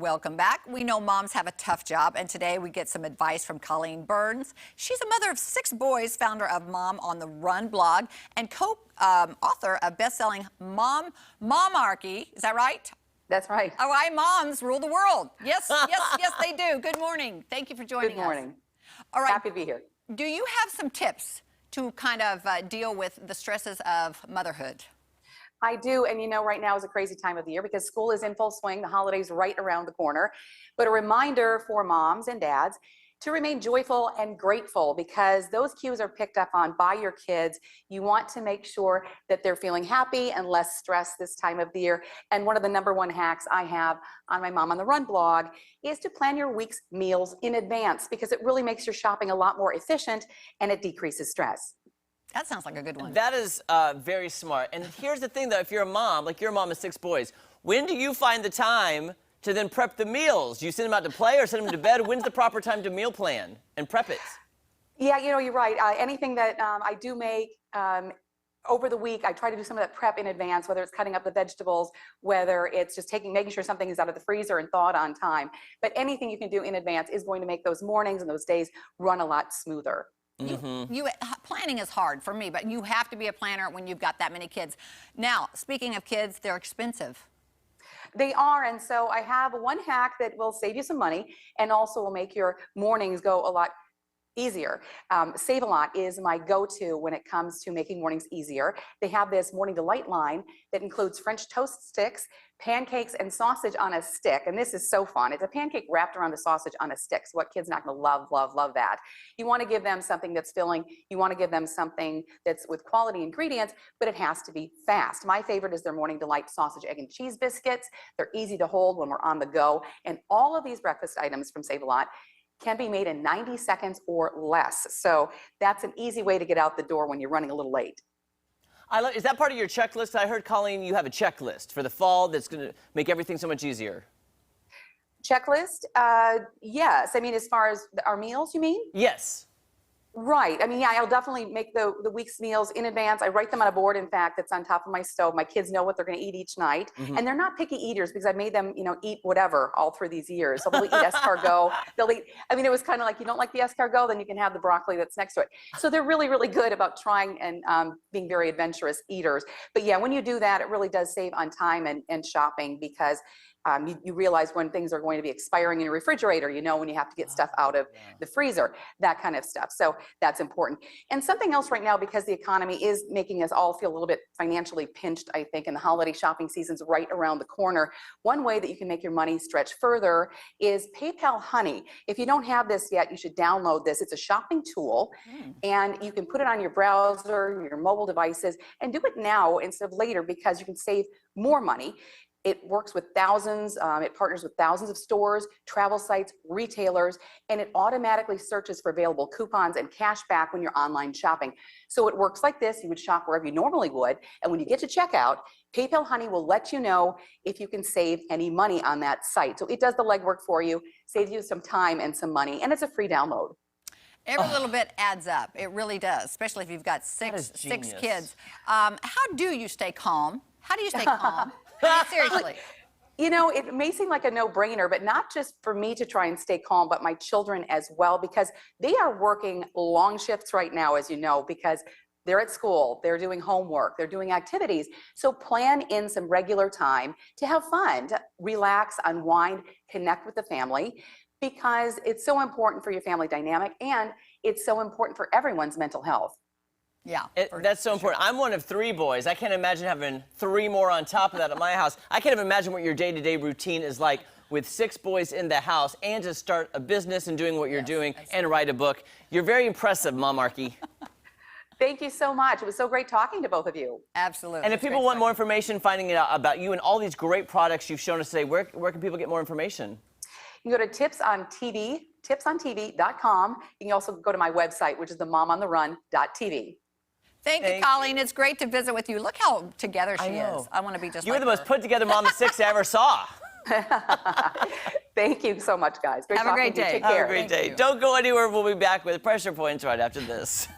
Welcome back. We know moms have a tough job, and today we get some advice from Colleen Burns. She's a mother of 6 boys, founder of Mom on the Run blog, and co-author of best-selling Momarchy. Is that right? That's right. Oh, why moms rule the world. Yes, yes, they do. Good morning. Thank you for joining us. Good morning. All right. Happy to be here. Do you have some tips to kind of deal with the stresses of motherhood? I do, and you know, right now is a crazy time of the year because school is in full swing, the holidays right around the corner. But a reminder for moms and dads to remain joyful and grateful because those cues are picked up on by your kids. You want to make sure that they're feeling happy and less stressed this time of the year. And one of the #1 hacks I have on my Mom on the Run blog is to plan your week's meals in advance because it really makes your shopping a lot more efficient and it decreases stress. That sounds like a good one. That is very smart. And here's the thing, though. If you're a mom, like you're a mom of 6 boys, when do you find the time to then prep the meals? Do you send them out to play or send them to bed? When's the proper time to meal plan and prep it? Yeah, you know, you're right. Anything that I do make over the week, I try to do some of that prep in advance, whether it's cutting up the vegetables, whether it's just making sure something is out of the freezer and thawed on time. But anything you can do in advance is going to make those mornings and those days run a lot smoother. Planning is hard for me, but you have to be a planner when you've got that many kids. Now, speaking of kids, they're expensive. They are, and so I have one hack that will save you some money and also will make your mornings go a lot easier. Save-A-Lot is my go-to when it comes to making mornings easier. They have this Morning Delight line that includes French toast sticks, pancakes, and sausage on a stick. And this is so fun. It's a pancake wrapped around a sausage on a stick. So what kids not going to love, love, love that. You want to give them something that's filling. You want to give them something that's with quality ingredients, but it has to be fast. My favorite is their Morning Delight sausage, egg, and cheese biscuits. They're easy to hold when we're on the go. And all of these breakfast items from Save-A-Lot can be made in 90 seconds or less. So that's an easy way to get out the door when you're running a little late. Is that part of your checklist? I heard, Colleen, you have a checklist for the fall that's going to make everything so much easier. Checklist? Yes. I mean, as far as our meals, you mean? Yes. Right. I mean, yeah, I'll definitely make the week's meals in advance. I write them on a board, in fact, that's on top of my stove. My kids know what they're going to eat each night. And they're not picky eaters because I made them, you know, eat whatever all through these years. So they'll eat escargot. They'll eat, I mean, it was kind of like, you don't like the escargot, then you can have the broccoli that's next to it. So they're really, really good about trying and being very adventurous eaters. But yeah, when you do that, it really does save on time and shopping because you realize when things are going to be expiring in your refrigerator, you know, when you have to get stuff out of the freezer, that kind of stuff. So that's important. And something else right now, because the economy is making us all feel a little bit financially pinched, I think, and the holiday shopping season's right around the corner. One way that you can make your money stretch further is PayPal Honey. If you don't have this yet, you should download this. It's a shopping tool, and you can put it on your browser, your mobile devices, and do it now instead of later because you can save more money. It works with thousands, it partners with thousands of stores, travel sites, retailers, and it automatically searches for available coupons and cash back when you're online shopping. So it works like this. You would shop wherever you normally would, and when you get to checkout, PayPal Honey will let you know if you can save any money on that site. So it does the legwork for you, saves you some time and some money, and it's a free download. Every little bit adds up. It really does, especially if you've got six kids. How do you stay calm? How do you stay calm? Seriously. You know, it may seem like a no-brainer, but not just for me to try and stay calm, but my children as well, because they are working long shifts right now, as you know, because they're at school, they're doing homework, they're doing activities. So plan in some regular time to have fun, to relax, unwind, connect with the family, because it's so important for your family dynamic and it's so important for everyone's mental health. Yeah. That's so important. I'm one of 3 boys. I can't imagine having 3 more on top of that at my house. I can't even imagine what your day-to-day routine is like with 6 boys in the house and to start a business and doing what you're doing and write a book. You're very impressive, Momarchy. Thank you so much. It was so great talking to both of you. Absolutely. And if people want more information, finding out about you and all these great products you've shown us today, where can people get more information? You can go to tipsontv.com. You can also go to my website, which is the momontherun.tv. Thank you, Colleen. It's great to visit with you. Look how together she is. I want to be just like her. You were the most put-together mom of 6 I ever saw. Thank you so much, guys. Great Have a great day. Take care. Have a great day. Don't go anywhere. We'll be back with Pressure Points right after this.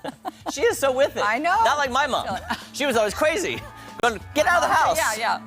She is so with it. I know. Not like my mom. She was always crazy. Get out of the house. Yeah.